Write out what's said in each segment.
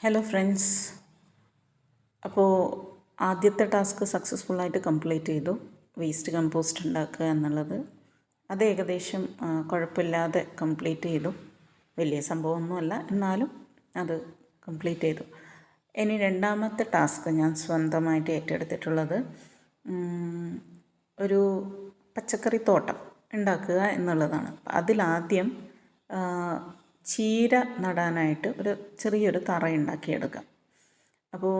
Hello friends, അപ്പോൾ ആദ്യത്തെ task സക്സസ്ഫുള്ളായിട്ട് complete ചെയ്തു. വേസ്റ്റ് കമ്പോസ്റ്റ് ഉണ്ടാക്കുക എന്നുള്ളത് അത് ഏകദേശം കുഴപ്പമില്ലാതെ കംപ്ലീറ്റ് ചെയ്തു. വലിയ സംഭവമൊന്നുമല്ല, എന്നാലും അത് കംപ്ലീറ്റ് ചെയ്തു. ഇനി രണ്ടാമത്തെ ടാസ്ക് ഞാൻ സ്വന്തമായിട്ട് ഏറ്റെടുത്തിട്ടുള്ളത് ഒരു പച്ചക്കറി തോട്ടം ഉണ്ടാക്കുക എന്നുള്ളതാണ്. അതിലാദ്യം ചീര നടാനായിട്ട് ഒരു ചെറിയൊരു തറ ഉണ്ടാക്കിയെടുക്കാം. അപ്പോൾ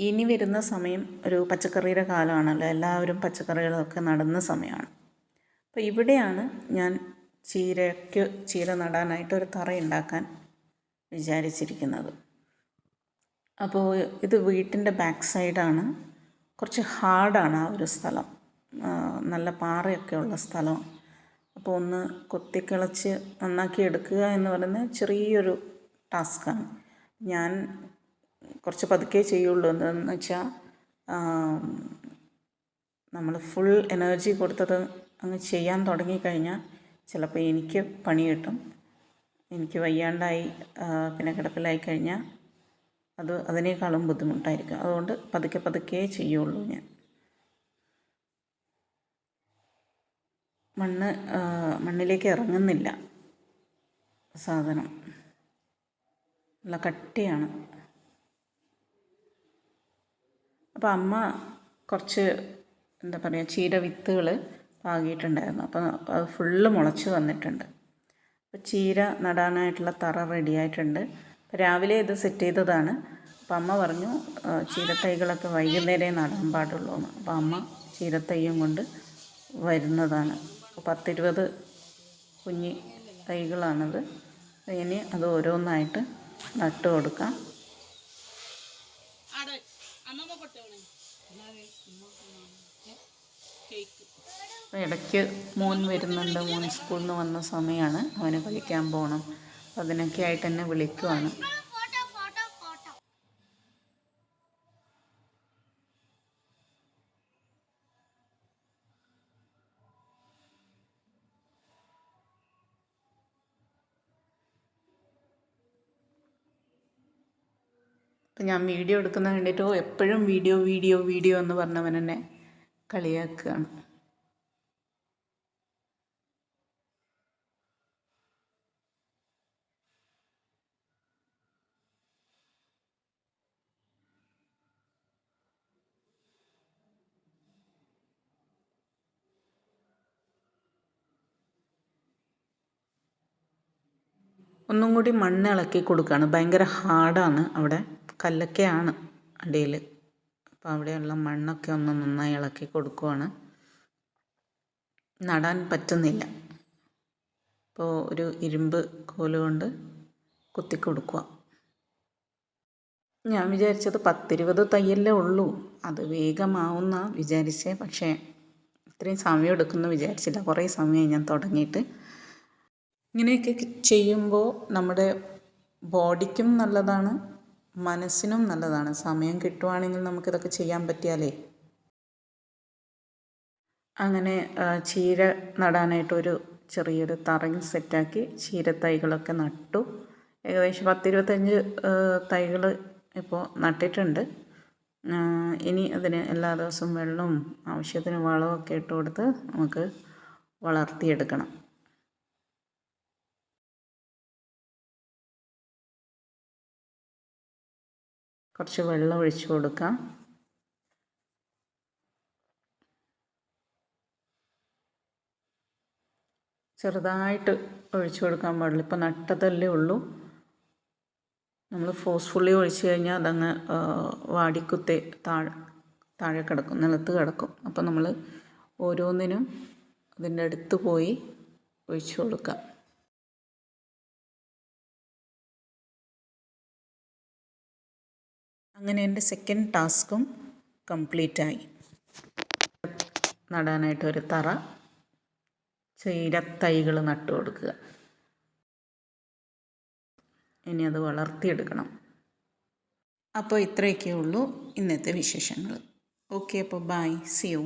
ഇനി വരുന്ന സമയം ഒരു പച്ചക്കറിയുടെ കാലമാണല്ലോ, എല്ലാവരും പച്ചക്കറികളൊക്കെ നടുന്ന സമയമാണ്. അപ്പോൾ ഇവിടെയാണ് ഞാൻ ചീര നടാനായിട്ട് ഒരു തറ ഉണ്ടാക്കാൻ വിചാരിച്ചിരിക്കുന്നത്. അപ്പോൾ ഇത് വീട്ടിൻ്റെ ബാക്ക് സൈഡാണ്. കുറച്ച് ഹാർഡാണ് ആ ഒരു സ്ഥലം, നല്ല പാറയൊക്കെ ഉള്ള സ്ഥലമാണ്. അപ്പോൾ ഒന്ന് കൊത്തിക്കിളച്ച് നന്നാക്കി എടുക്കുക എന്ന് പറയുന്നത് ചെറിയൊരു ടാസ്ക്കാണ്. ഞാൻ കുറച്ച് പതുക്കെ ചെയ്യുള്ളൂ. എന്താണെന്ന് വെച്ചാൽ നമ്മൾ ഫുൾ എനർജി കൊടുത്തത് അങ്ങ് ചെയ്യാൻ തുടങ്ങിക്കഴിഞ്ഞാൽ ചിലപ്പോൾ എനിക്ക് പണി കിട്ടും. എനിക്ക് വയ്യാണ്ടായി പിന്നെ കിടപ്പിലായി കഴിഞ്ഞാൽ അതിനേക്കാളും ബുദ്ധിമുട്ടായിരിക്കും. അതുകൊണ്ട് പതുക്കെ ചെയ്യുള്ളൂ. ഞാൻ മണ്ണിലേക്ക് ഇറങ്ങുന്നില്ല. സാധനം നല്ല കട്ടിയാണ്. അപ്പോൾ അമ്മ കുറച്ച് ചീര വിത്തുകൾ പാകിയിട്ടുണ്ടായിരുന്നു. അപ്പോൾ അത് ഫുള്ള് മുളച്ച് വന്നിട്ടുണ്ട്. അപ്പോൾ ചീര നടാനായിട്ടുള്ള തറ റെഡിയായിട്ടുണ്ട്. അപ്പോൾ രാവിലെ ഇത് സെറ്റ് ചെയ്തതാണ്. അപ്പോൾ അമ്മ പറഞ്ഞു ചീരത്തൈകളൊക്കെ വൈകുന്നേരമേ നടാൻ പാടുള്ളൂ എന്ന്. അപ്പോൾ അമ്മ ചീരത്തൈയും കൊണ്ട് വരുന്നതാണ്. 10-20 കുഞ്ഞി തൈകളാണത്. ഇനി അത് ഓരോന്നായിട്ട് നട്ട് കൊടുക്കാം. ഇടയ്ക്ക് മോൻ വരുന്നുണ്ട്. മോൻ സ്കൂളിൽ നിന്ന് വന്ന സമയമാണ്. അവന് കളിക്കാൻ പോകണം. അതിനൊക്കെ ആയിട്ട് എന്നെ വിളിക്കുവാണ്. അപ്പം ഞാൻ വീഡിയോ എടുക്കുന്ന കണ്ടിട്ട് എപ്പോഴും വീഡിയോ എന്ന് പറഞ്ഞവൻ എന്നെ കളിയാക്കുകയാണ്. ഒന്നും കൂടി മണ്ണ് ഇളക്കി കൊടുക്കുകയാണ്. ഭയങ്കര ഹാർഡാണ്. അവിടെ കല്ലൊക്കെയാണ് അടിയിൽ. അപ്പോൾ അവിടെയുള്ള മണ്ണൊക്കെ ഒന്ന് നന്നായി ഇളക്കി കൊടുക്കുവാണ്. നടാൻ പറ്റുന്നില്ല. അപ്പോൾ ഒരു ഇരുമ്പ് കോല് കൊണ്ട് കുത്തി കൊടുക്കുക. ഞാൻ വിചാരിച്ചത് 10-20 തയ്യല്ലേ ഉള്ളൂ, അത് വേഗമാവുന്ന വിചാരിച്ചേ. പക്ഷേ ഇത്രയും സമയം എടുക്കുമെന്ന് വിചാരിച്ചില്ല. കുറേ സമയമായി ഞാൻ തുടങ്ങിയിട്ട്. ഇങ്ങനെയൊക്കെ ചെയ്യുമ്പോൾ നമ്മുടെ ബോഡിക്കും നല്ലതാണ്, മനസ്സിനും നല്ലതാണ്. സമയം കിട്ടുവാണെങ്കിൽ നമുക്കിതൊക്കെ ചെയ്യാൻ പറ്റിയാലേ. അങ്ങനെ ചീര നടാനായിട്ടൊരു ചെറിയൊരു തറയും സെറ്റാക്കി ചീരത്തൈകളൊക്കെ നട്ടു. ഏകദേശം 10-25 തൈകൾ ഇപ്പോൾ നട്ടിട്ടുണ്ട്. ഇനി അതിന് എല്ലാ ദിവസവും വെള്ളവും ആവശ്യത്തിന് വളമൊക്കെ ഇട്ട് കൊടുത്ത് നമുക്ക് വളർത്തിയെടുക്കണം. കുറച്ച് വെള്ളം ഒഴിച്ചു കൊടുക്കാം. ചെറുതായിട്ട് ഒഴിച്ചു കൊടുക്കാൻ പാടില്ല. ഇപ്പോൾ നട്ടതല്ലേ ഉള്ളൂ. നമ്മൾ ഫോഴ്സ്ഫുള്ളി ഒഴിച്ചു കഴിഞ്ഞാൽ അതങ്ങ് വാടിക്കുത്തി താഴെ കിടക്കും, നിലത്ത് കിടക്കും. അപ്പോൾ നമ്മൾ ഓരോന്നിനും അതിൻ്റെ അടുത്ത് പോയി ഒഴിച്ചു കൊടുക്കാം. അങ്ങനെ എൻ്റെ സെക്കൻഡ് ടാസ്കും കംപ്ലീറ്റായി. നടാനായിട്ടൊരു തറ, ചീരത്തൈകൾ നട്ടു കൊടുക്കുക. ഇനി അത് വളർത്തിയെടുക്കണം. അപ്പോൾ ഇത്രയൊക്കെ ഉള്ളൂ ഇന്നത്തെ വിശേഷങ്ങൾ. ഓക്കെ, അപ്പോൾ ബൈ, സി യു.